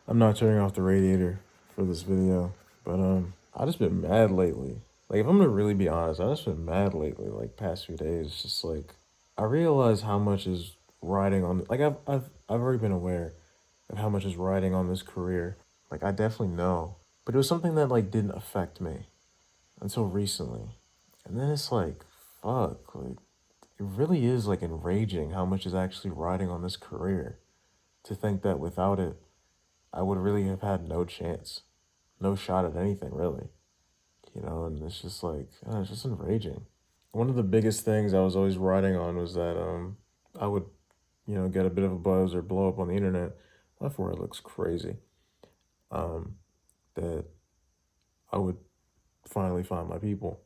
I'm not turning off the radiator for this video, but I just been mad lately. Like if I'm gonna really be honest, I just been mad lately. Like past few days, it's just like I realize how much is riding on. Like I've already been aware of how much is riding on this career. Like I definitely know, but it was something that like didn't affect me until recently, and then it's like fuck, like it really is like enraging how much is actually riding on this career. To think that without it, I would really have had no chance, no shot at anything, really. And it's just like, it's just enraging. One of the biggest things I was always riding on was that I would, get a bit of a buzz or blow up on the internet. My forehead looks crazy. Um, that I would finally find my people,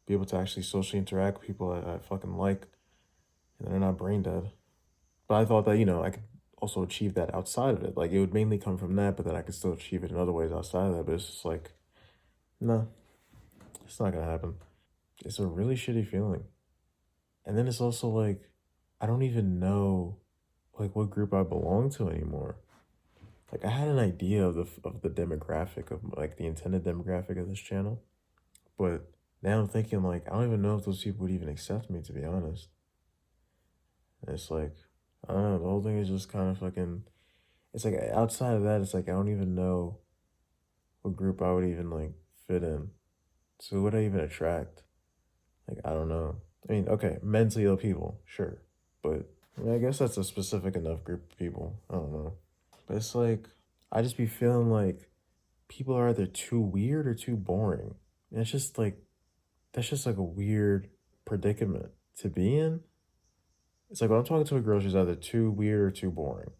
be able to actually socially interact with people I fucking like, and they're not brain dead. But I thought that, I could also achieve that outside of it. Like, it would mainly come from that, but then I could still achieve it in other ways outside of that. But it's just like, no, it's not gonna happen. It's a really shitty feeling. And then it's also like, I don't even know, like, what group I belong to anymore. Like, I had an idea of the demographic of, like, the intended demographic of this channel. But now I'm thinking, like, I don't even know if those people would even accept me, to be honest. And it's like, I don't know, the whole thing is just kind of fucking. It's like outside of that, it's like I don't even know what group I would even like fit in. So who would I even attract? Like I don't know. I mean, okay, mentally ill people, sure, but I guess that's a specific enough group of people. I don't know, but it's like I just be feeling like people are either too weird or too boring. And it's just like that's just like a weird predicament to be in. It's like when I'm talking to a girl, she's either too weird or too boring.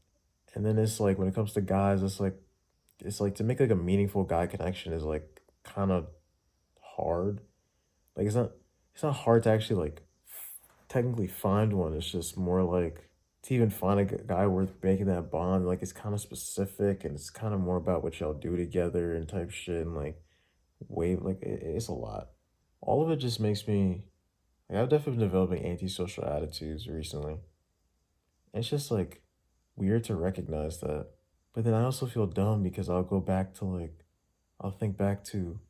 And then it's like when it comes to guys, it's like to make like a meaningful guy connection is like kind of hard. Like it's not hard to actually like technically find one. It's just more like to even find a guy worth making that bond. Like it's kind of specific and it's kind of more about what y'all do together and type shit and like wave like it's a lot. All of it just makes me like I've definitely been developing antisocial attitudes recently. It's just like weird to recognize that. But then I also feel dumb because I'll go back to like I'll think back to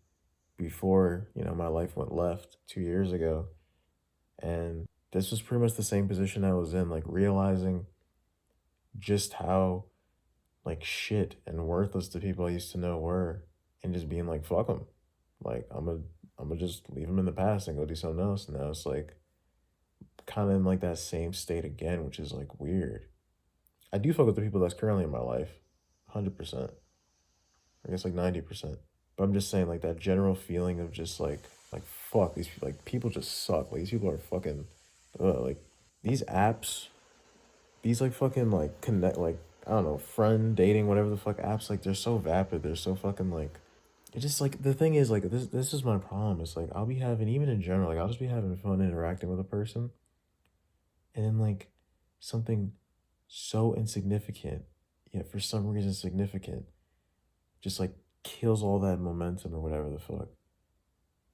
before, my life went left 2 years ago. And this was pretty much the same position I was in, like realizing just how like shit and worthless the people I used to know were and just being like, fuck them. Like I'm gonna just leave them in the past and go do something else. And now it's like kind of in like that same state again, which is like weird. I do fuck with the people that's currently in my life, 100%. I guess like 90%. But I'm just saying like that general feeling of just like fuck these people, like people just suck. Like these people are fucking like these apps, these like fucking like connect like I don't know, friend dating, whatever the fuck apps, like they're so vapid, they're so fucking like it just like the thing is like this is my problem. It's like I'll be having even in general, like I'll just be having fun interacting with a person and then like something so insignificant, yet for some reason significant, just like kills all that momentum or whatever the fuck.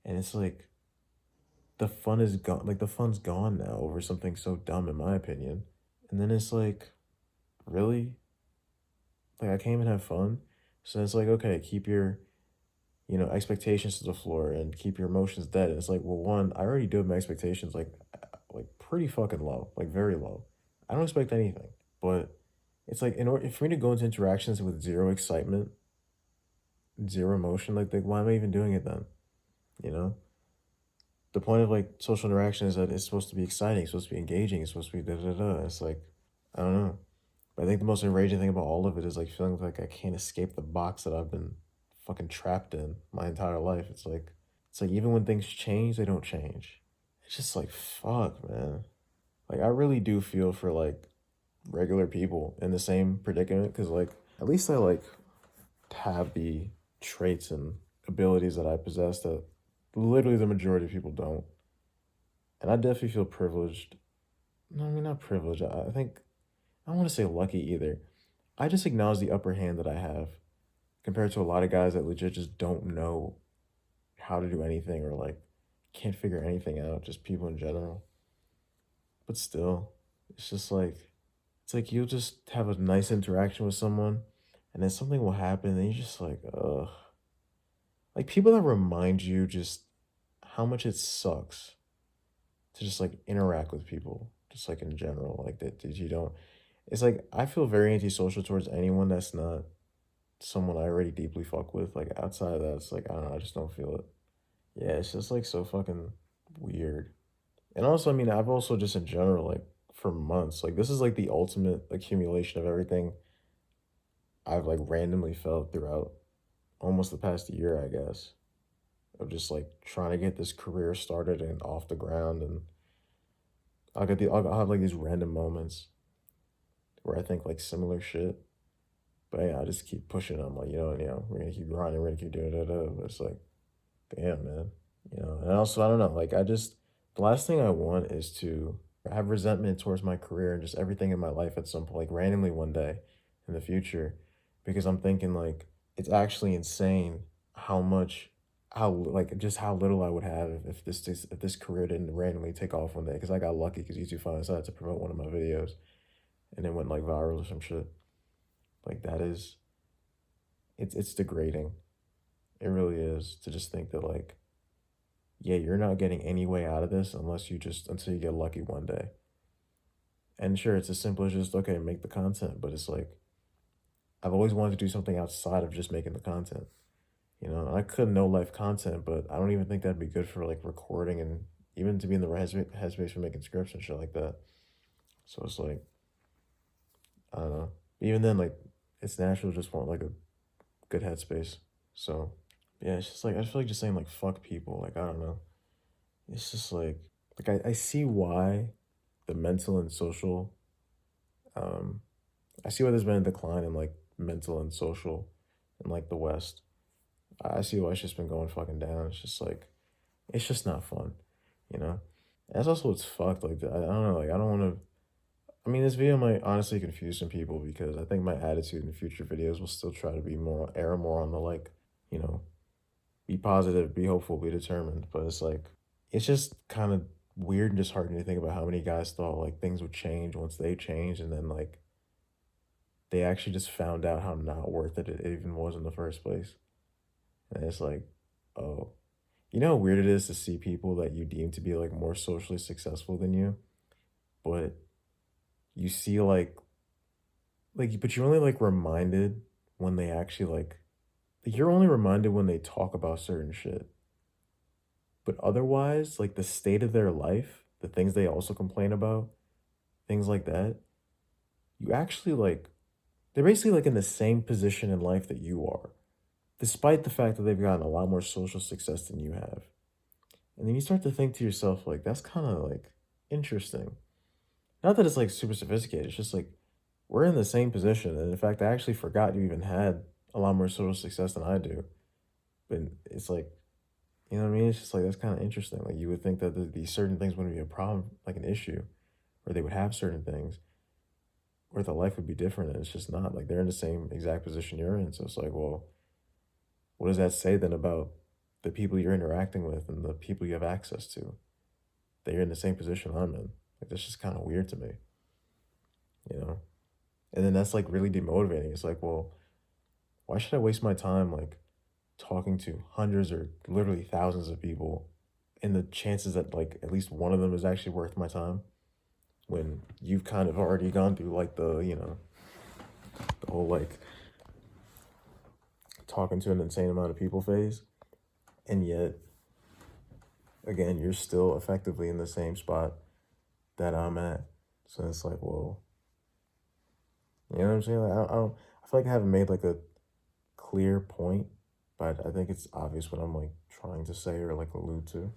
And it's like the fun is gone. Like the fun's gone now over something so dumb, in my opinion. And then it's like, really? Like I can't even have fun. So it's like, okay, keep your, expectations to the floor and keep your emotions dead. And it's like, well, one, I already do have my expectations like pretty fucking low, like very low. I don't expect anything. But it's like in order for me to go into interactions with zero excitement, zero emotion, like why am I even doing it then? You know? The point of like social interaction is that it's supposed to be exciting, it's supposed to be engaging, it's supposed to be da da da. It's like, I don't know. But I think the most enraging thing about all of it is like feeling like I can't escape the box that I've been fucking trapped in my entire life. It's like even when things change, they don't change. It's just like fuck, man. Like I really do feel for like regular people in the same predicament because like at least I like have the traits and abilities that I possess that literally the majority of people don't. And I definitely feel privileged. No, I mean not privileged. I think I don't want to say lucky either. I just acknowledge the upper hand that I have compared to a lot of guys that legit just don't know how to do anything or like can't figure anything out, just people in general. But still, it's just like it's like you'll just have a nice interaction with someone and then something will happen, and you're just like, ugh. Like people that remind you just how much it sucks to just like interact with people, just like in general, like that you don't. It's like I feel very antisocial towards anyone that's not someone I already deeply fuck with. Like outside of that, it's like I don't know, I just don't feel it. Yeah, it's just like so fucking weird. And also, I mean, I've also just in general, like for months, like this is like the ultimate accumulation of everything I've like randomly felt throughout almost the past year, I guess, of just like trying to get this career started and off the ground. And I'll have like these random moments where I think like similar shit. But yeah, I just keep pushing. I'm like, we're gonna keep grinding, we're gonna keep doing it. But it's like, damn, man. And also, I don't know, like, the last thing I want is to have resentment towards my career and just everything in my life at some point, like, randomly one day in the future, because I'm thinking, like, it's actually insane how much, like, just how little I would have if this career didn't randomly take off one day, because I got lucky because YouTube finally decided to promote one of my videos and it went, like, viral or some shit. Like, it's degrading. It really is to just think that, like, yeah, you're not getting any way out of this until you get lucky one day. And sure, it's as simple as just, okay, make the content, but it's like, I've always wanted to do something outside of just making the content. And I could no life content, but I don't even think that'd be good for like recording and even to be in the right headspace for making scripts and shit like that. So it's like, I don't know. Even then, like, it's natural to just want like a good headspace. So yeah, it's just like, I feel like just saying like, fuck people. Like, I don't know. It's just I see why the mental and social, um, I see why there's been a decline in like mental and social in like the West. I see why it's just been going fucking down. It's just like, it's just not fun, you know? And that's also what's fucked. Like, I don't know, like, I don't want to, I mean, this video might honestly confuse some people because I think my attitude in future videos will still try to be err more on the like, you know, be positive, be hopeful, be determined. But it's like, it's just kind of weird and disheartening to think about how many guys thought like things would change once they changed, and then like they actually just found out how not worth it even was in the first place. And it's like, oh, you know how weird it is to see people that you deem to be like more socially successful than you, but you see but you're only like reminded when they actually you're only reminded when they talk about certain shit. But otherwise, like the state of their life, the things they also complain about, things like that, you actually they're basically like in the same position in life that you are, despite the fact that they've gotten a lot more social success than you have. And then you start to think to yourself, like, that's kind of like interesting. Not that it's like super sophisticated, it's just like we're in the same position. And in fact, I actually forgot you even had a lot more social success than I do. But it's like, you know what I mean? It's just like, that's kind of interesting. Like, you would think that these certain things wouldn't be a problem, like an issue, or they would have certain things, or their life would be different. And it's just not. Like, they're in the same exact position you're in. So it's like, well, what does that say then about the people you're interacting with and the people you have access to? That you're in the same position I'm in. Like, that's just kind of weird to me, you know? And then that's like really demotivating. It's like, well, why should I waste my time like talking to hundreds or literally thousands of people and the chances that like at least one of them is actually worth my time when you've kind of already gone through like the whole like talking to an insane amount of people phase, and yet again you're still effectively in the same spot that I'm at. So it's like, well, you know what I'm saying? Like, I feel like I haven't made like a clear point, but I think it's obvious what I'm like trying to say or like allude to.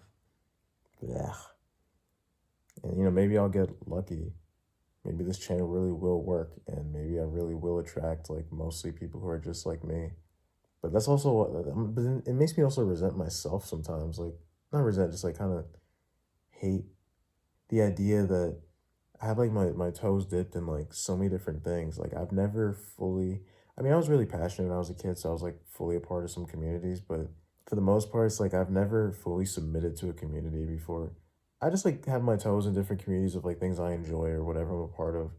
Yeah. And maybe I'll get lucky. Maybe this channel really will work, and maybe I really will attract like mostly people who are just like me. But that's also but then it makes me also resent myself sometimes. Like, not resent, just like kind of hate the idea that I have like my toes dipped in like so many different things. Like, I've never fully, I mean, I was really passionate when I was a kid, so I was like fully a part of some communities, but for the most part, it's like I've never fully submitted to a community before. I just like have my toes in different communities of like things I enjoy or whatever I'm a part of.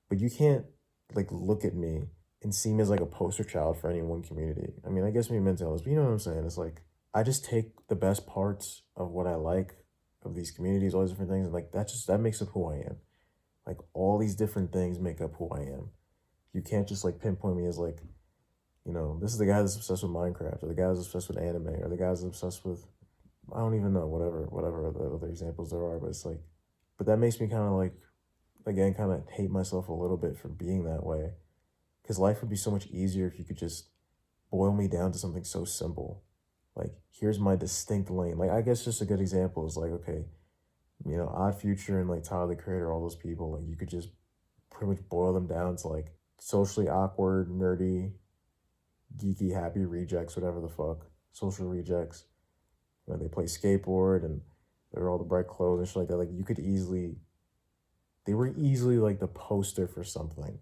But you can't like look at me and see me as like a poster child for any one community. I mean, I guess me mental illness, but you know what I'm saying? It's like I just take the best parts of what I like of these communities, all these different things, and like that makes up who I am. Like all these different things make up who I am. You can't just like pinpoint me as like, this is the guy that's obsessed with Minecraft, or the guy that's obsessed with anime, or the guy that's obsessed with I don't even know, whatever the other examples there are, but it's like, but that makes me kind of like, again, kind of hate myself a little bit for being that way. Because life would be so much easier if you could just boil me down to something so simple. Like, here's my distinct lane. Like, I guess just a good example is like, okay, Odd Future and like Tyler the Creator, all those people, like, you could just pretty much boil them down to like socially awkward, nerdy, geeky, happy rejects, whatever the fuck, social rejects. When they play skateboard and they're all the bright clothes and shit like that, like, they were easily like the poster for something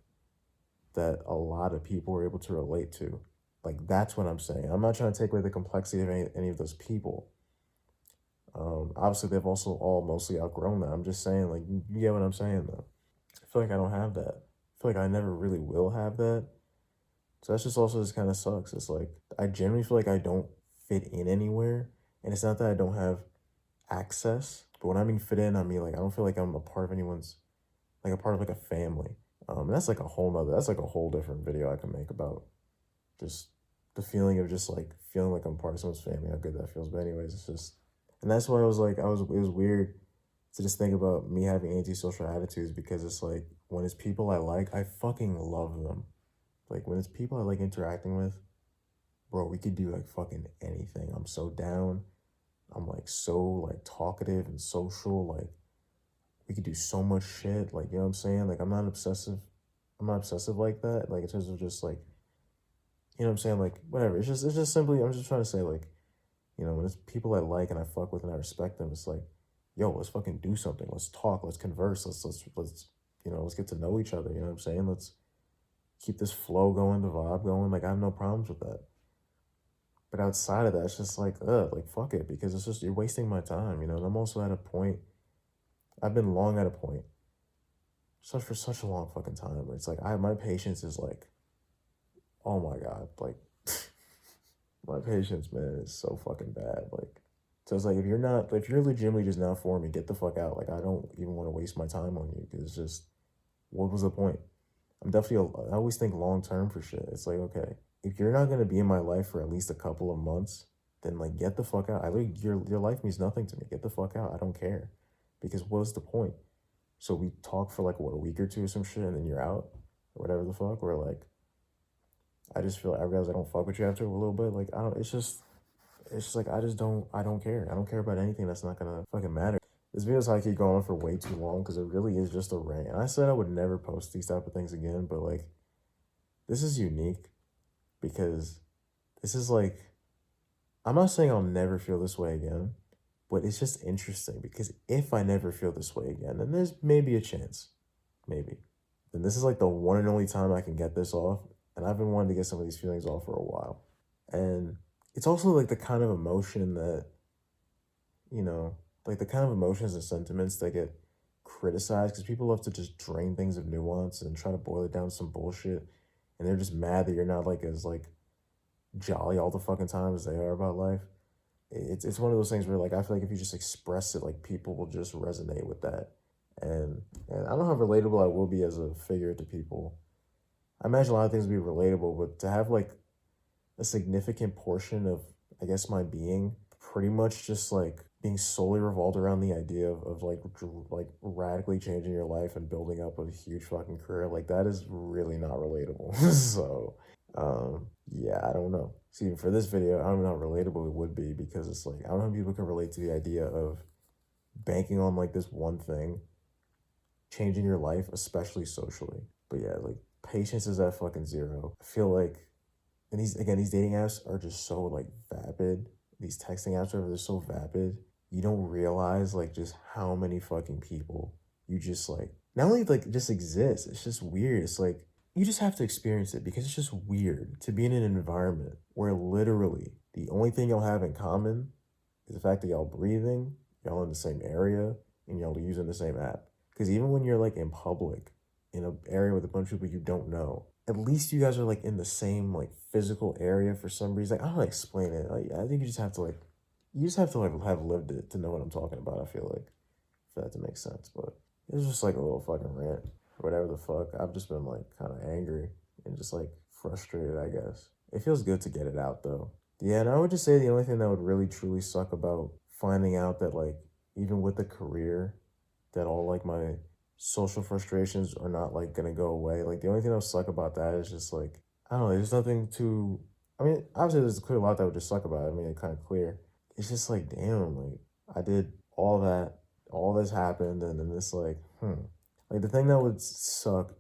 that a lot of people were able to relate to. Like, that's what I'm saying. I'm not trying to take away the complexity of any of those people. Obviously, they've also all mostly outgrown that. I'm just saying, like, you get what I'm saying, though. I feel like I don't have that. I feel like I never really will have that. So that's just also just kind of sucks. It's like, I generally feel like I don't fit in anywhere. And it's not that I don't have access, but when I mean fit in, I mean like I don't feel like I'm a part of anyone's, like a part of like a family. And that's like a whole different video I can make about just the feeling of just like feeling like I'm part of someone's family, how good that feels. But anyways, it's just, and that's why it was weird to just think about me having antisocial attitudes, because it's like when it's people I like, I fucking love them. Like when it's people I like interacting with, bro, we could do like fucking anything. I'm so down. I'm like so like talkative and social. Like we could do so much shit. Like, you know what I'm saying? Like I'm not obsessive. I'm not obsessive like that. Like in terms of just like, you know what I'm saying? Like whatever. It's just simply, I'm just trying to say like, when it's people I like and I fuck with and I respect them, it's like, yo, let's fucking do something. Let's talk. Let's converse. Let's get to know each other. You know what I'm saying? Let's keep this flow going, the vibe going. Like I have no problems with that. But outside of that, it's just like fuck it, because it's just, you're wasting my time, And I'm also at a point, I've been long at a point, for such a long fucking time, where it's like, my patience is like, oh my God, like, my patience, man, is so fucking bad. Like, so it's like, if you're legitimately just now for me, get the fuck out. Like, I don't even want to waste my time on you, because it's just, what was the point? I always think long term for shit. It's like, okay, if you're not gonna be in my life for at least a couple of months, then like get the fuck out. Your life means nothing to me. Get the fuck out. I don't care. Because what's the point? So we talk for like what, a week or two or some shit, and then you're out or whatever the fuck. Or like, I realize I don't fuck with you after a little bit. Like I don't. It's just like I don't care. I don't care about anything that's not gonna fucking matter. This video's how I keep going on for way too long, because it really is just a rant. And I said I would never post these type of things again, but like, this is unique, because this is like, I'm not saying I'll never feel this way again, but it's just interesting, because if I never feel this way again, then there's maybe a chance, maybe. And this is like the one and only time I can get this off, and I've been wanting to get some of these feelings off for a while. And it's also like the kind of emotion that, you know, like the kind of emotions and sentiments that get criticized, because people love to just drain things of nuance and try to boil it down to some bullshit, and they're just mad that you're not like as like jolly all the fucking time as they are about life. It's one of those things where like I feel like if you just express it, like people will just resonate with that, and I don't know how relatable I will be as a figure to people. I imagine a lot of things will be relatable, but to have like a significant portion of, I guess, my being pretty much just like being solely revolved around the idea of like radically changing your life and building up a huge fucking career, like that is really not relatable. So yeah, I don't know. See, for this video, I don't know how relatable it would be, because it's like, I don't know how people can relate to the idea of banking on like this one thing changing your life, especially socially. But yeah, like patience is at fucking zero. I feel like, and these dating apps are just so like vapid. These texting apps, they're so vapid. You don't realize like just how many fucking people you just like, not only like just exist, it's just weird. It's like, you just have to experience it, because it's just weird to be in an environment where literally the only thing y'all have in common is the fact that y'all breathing, y'all in the same area, and y'all using the same app. Because even when you're like in public, in an area with a bunch of people you don't know, at least you guys are like in the same like physical area for some reason. Like, I don't know how to explain it. Like, I think you just have to like have lived it to know what I'm talking about. I feel like for that to make sense, but it was just like a little fucking rant, whatever the fuck. I've just been like kind of angry and just like frustrated, I guess. It feels good to get it out though. Yeah, and I would just say the only thing that would really truly suck about finding out that like even with the career, that all like my social frustrations are not like gonna go away. Like the only thing that would suck about that is just like I don't know. There's nothing to. I mean, obviously there's clear a lot that would just suck about it. I mean, it's kind of clear. It's just like damn, like I did all that, all this happened, and then this like like the thing that would suck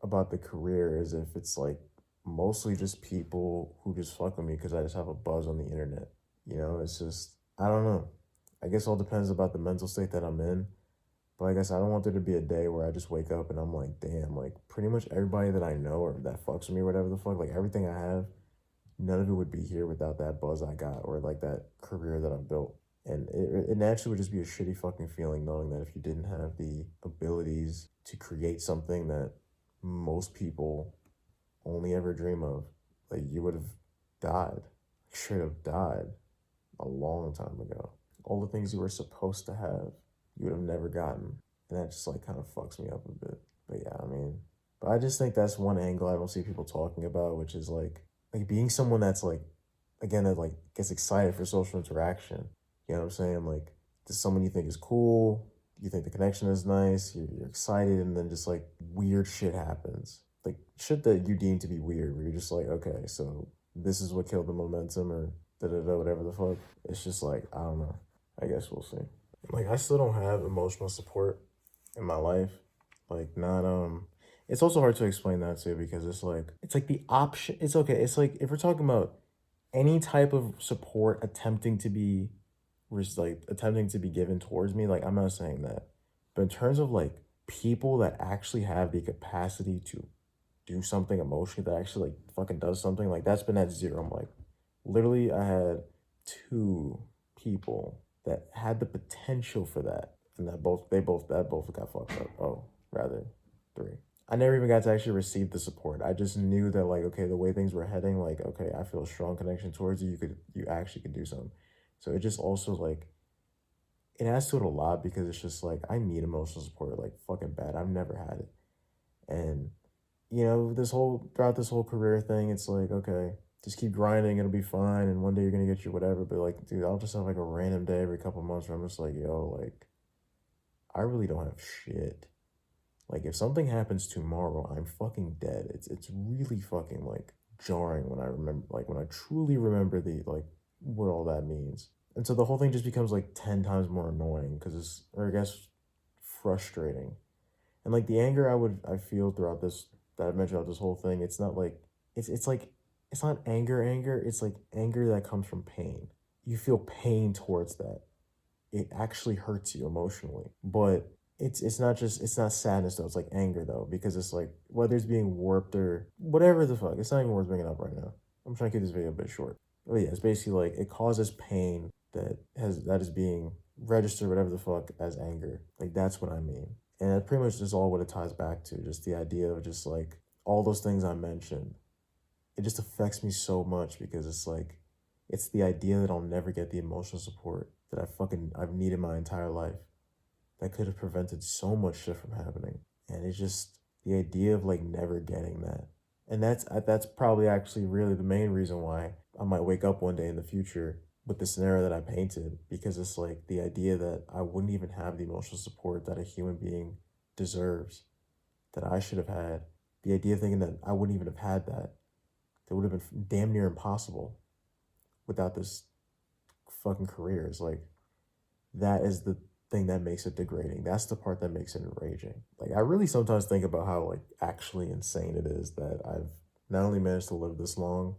about the career is if it's like mostly just people who just fuck with me because I just have a buzz on the internet. You know, it's just I don't know. I guess all depends about the mental state that I'm in. But I guess I don't want there to be a day where I just wake up and I'm like, damn, like pretty much everybody that I know or that fucks with me, or whatever the fuck, like everything I have, none of it would be here without that buzz I got or like that career that I've built. And it naturally would just be a shitty fucking feeling knowing that if you didn't have the abilities to create something that most people only ever dream of, like you would have died, straight up died a long time ago. All the things you were supposed to have, you would have never gotten. And that just like kind of fucks me up a bit. But yeah, I mean, but I just think that's one angle I don't see people talking about, which is like being someone that's like again that like gets excited for social interaction. You know what I'm saying? Like just someone you think is cool, you think the connection is nice, you're excited, and then just like weird shit happens. Like shit that you deem to be weird, where you're just like, okay, so this is what killed the momentum or da da da whatever the fuck. It's just like, I don't know. I guess we'll see. Like I still don't have emotional support in my life. Like not it's also hard to explain that too because it's like the option it's okay. It's like if we're talking about any type of support attempting to be given towards me, like I'm not saying that. But in terms of like people that actually have the capacity to do something emotionally that actually like fucking does something, like that's been at zero. I'm like literally I had two people that had the potential for that and that both got fucked up. Oh, rather three. I never even got to actually receive the support. I just knew that like okay, the way things were heading, like okay, I feel a strong connection towards you. You actually could do something. So it just also like it adds to it a lot because it's just like I need emotional support like fucking bad. I've never had it. And you know, throughout this whole career thing, it's like, okay, just keep grinding, it'll be fine, and one day you're gonna get your whatever. But like, dude, I'll just have like a random day every couple months where I'm just like, yo, like, I really don't have shit. Like, if something happens tomorrow, I'm fucking dead. It's really fucking like jarring when I remember, like, when I truly remember the like what all that means. And so the whole thing just becomes like 10 times more annoying because or I guess frustrating. And like the anger I feel throughout this that I've mentioned about this whole thing, it's not like it's like it's not anger, it's like anger that comes from pain. You feel pain towards that. It actually hurts you emotionally. But it's not sadness though, it's like anger though, because it's like whether it's being warped or whatever the fuck, it's not even worth bringing up right now. I'm trying to keep this video a bit short. But yeah, it's basically like it causes pain that is being registered, whatever the fuck, as anger. Like that's what I mean. And that pretty much is all what it ties back to. Just the idea of just like all those things I mentioned. It just affects me so much because it's like it's the idea that I'll never get the emotional support that I've needed my entire life that could have prevented so much shit from happening. And it's just the idea of like never getting that. And that's probably actually really the main reason why I might wake up one day in the future with the scenario that I painted, because it's like the idea that I wouldn't even have the emotional support that a human being deserves, that I should have had. The idea of thinking that I wouldn't even have had that would have been damn near impossible without this fucking career. It's like that is the thing that makes it degrading. That's the part that makes it enraging. Like I really sometimes think about how like actually insane it is that I've not only managed to live this long,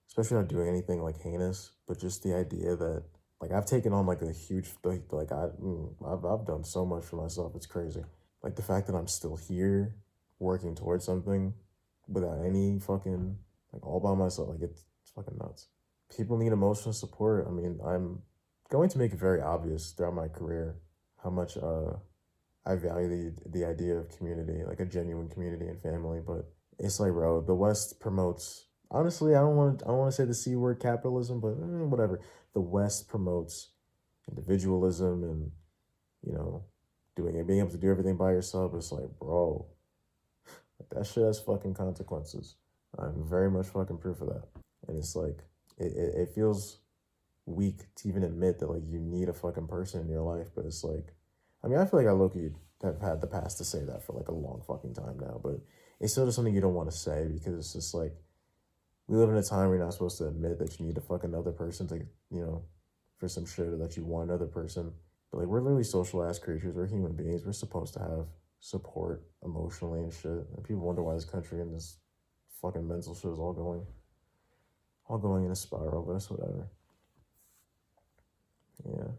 especially not doing anything like heinous, but just the idea that like I've taken on like a huge like I've done so much for myself. It's crazy. Like the fact that I'm still here working towards something without any fucking like all by myself, like it's fucking nuts. People need emotional support. I mean, I'm going to make it very obvious throughout my career how much I value the idea of community, like a genuine community and family, but it's like, bro, the West promotes. Honestly, I don't want to say the C word, capitalism, but whatever. The West promotes individualism and, you know, doing it, being able to do everything by yourself. It's like, bro, that shit has fucking consequences. I'm very much fucking proof of that. And it's like, it feels weak to even admit that, like, you need a fucking person in your life. But it's like, I mean, I feel like I low-key have had the past to say that for like a long fucking time now. But it's still just something you don't want to say because it's just like, we live in a time where you're not supposed to admit that you need a fucking other person to, for some shit, or that you want another person. But like, we're literally social ass creatures. We're human beings. We're supposed to have support emotionally and shit. And people wonder why this country and this fucking mental shit is all going in a spiral, but it's whatever. Yeah.